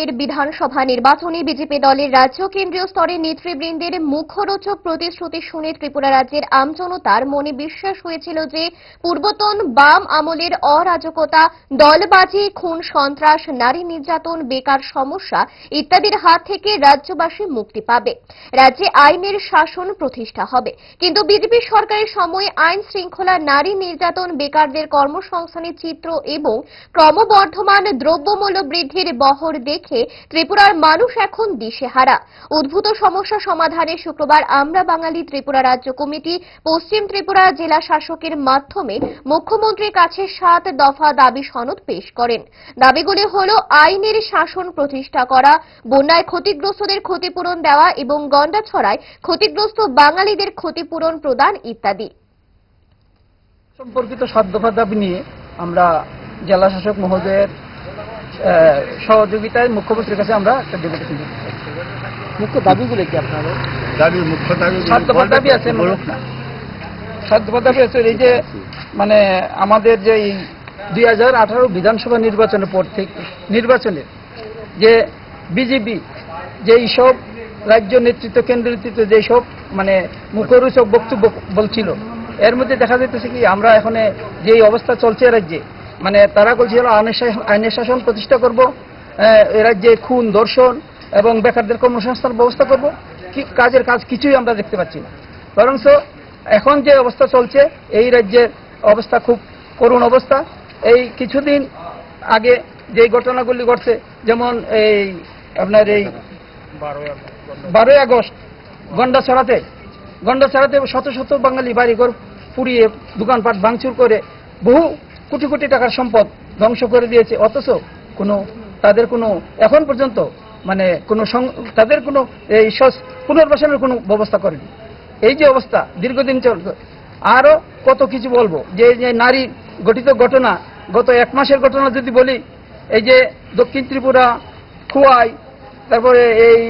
এর বিধানসভা নির্বাচনে বিজেপি দলের রাজ্য কেন্দ্রীয় স্তরের নেতৃবৃন্দের মুখরোচক প্রতিশ্রুতি শুনে ত্রিপুরা রাজ্যের আমজনতার মনে বিশ্বাস হয়েছিল যে পূর্বতন বাম আমলের অরাজকতা, দলবাজি, খুন, সন্ত্রাস, নারী নির্যাতন, বেকার সমস্যা ইত্যাদির হাত থেকে রাজ্যবাসী মুক্তি পাবে, রাজ্যে আইনের শাসন প্রতিষ্ঠা হবে। কিন্তু বিজেপি সরকারের সময় আইন শৃঙ্খলা, নারী নির্যাতন, বেকারদের কর্মসংস্থানের চিত্র এবং ক্রমবর্ধমান দ্রব্যমূল্য বৃদ্ধির বহর দেখে ত্রিপুরার মানুষ এখন দিশেহারা। উদ্ভূত সমস্যা সমাধানে শুক্রবার আমরা বাঙালি ত্রিপুরা রাজ্য কমিটি পশ্চিম ত্রিপুরা জেলা শাসকের মাধ্যমে মুখ্যমন্ত্রীর কাছে 7 দফা দাবি সনদ পেশ করেন। দাবিগুলি হল আইনের শাসন প্রতিষ্ঠা করা, বন্যায় ক্ষতিগ্রস্তদের ক্ষতিপূরণ দেওয়া এবং গন্ডাছড়ায় ক্ষতিগ্রস্ত বাঙালিদের ক্ষতিপূরণ প্রদান ইত্যাদি। সম্পর্কিত 7 দফা দাবি নিয়ে আমরা জেলা শাসক মহোদয়ের সহযোগিতায় মুখ্যমন্ত্রীর কাছে আমরা একটা ডেপুটেশন দিচ্ছি। মুখ্য দাবিগুলো কি আপনাদের? মুখ্য দাবি 7 দফা দাবি আছে, 7 দফা দাবি আছে। এই যে মানে আমাদের যে 2018 বিধানসভা নির্বাচনের পর থেকে নির্বাচনের যে বিজেপি যে সব রাজ্য নেতৃত্ব, কেন্দ্র নেতৃত্ব যে সব মানে মুখরোচক বক্তব্য বলছিল, এর মধ্যে দেখা যাইতেছে কি আমরা এখন যে অবস্থা চলছে রাজ্যে, মানে তারা বলছিল আইনের শাসন প্রতিষ্ঠা করব, এ রাজ্যে খুন, ধর্ষণ এবং বেকারদের কর্মসংস্থান ব্যবস্থা করব, কাজের কাজ কিছুই আমরা দেখতে পাচ্ছি না। বরঞ্চ এখন যে অবস্থা চলছে এই রাজ্যের অবস্থা খুব করুণ অবস্থা। এই কিছুদিন আগে যে ঘটনাগুলি ঘটছে, যেমন এই আপনার এই 12ই আগস্ট গন্ডাছড়াতে শত শত বাঙালি বাড়িঘর পুড়িয়ে দোকানপাট ভাঙচুর করে বহু কোটি কোটি টাকার সম্পদ ধ্বংস করে দিয়েছে, অথচ তাদের কোনো এখন পর্যন্ত মানে তাদের কোনো এই পুনর্বাসনের কোনো ব্যবস্থা করেনি। এই যে অবস্থা দীর্ঘদিন চলছে। আরো কত কিছু বলবো, যে নারী গঠিত ঘটনা, গত 1 মাসের ঘটনা যদি বলি, এই যে দক্ষিণ ত্রিপুরা, খোয়াই, তারপরে এই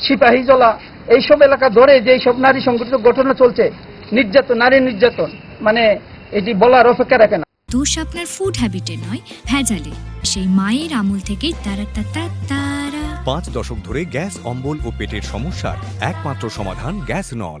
সিপাহীজলা, এইসব এলাকা ধরে যে সব নারী সংগঠিত ঘটনা চলছে, নির্যাতন, নারী নির্যাতন, মানে এটি বলার অপেক্ষা রাখে না। দোষ আপনার ফুড হ্যাবিটে নয়, ভেজালে। সেই মায়ের আমল থেকেই তারা 5 দশক ধরে গ্যাস, অম্বল ও পেটের সমস্যার একমাত্র সমাধান গ্যাস নল।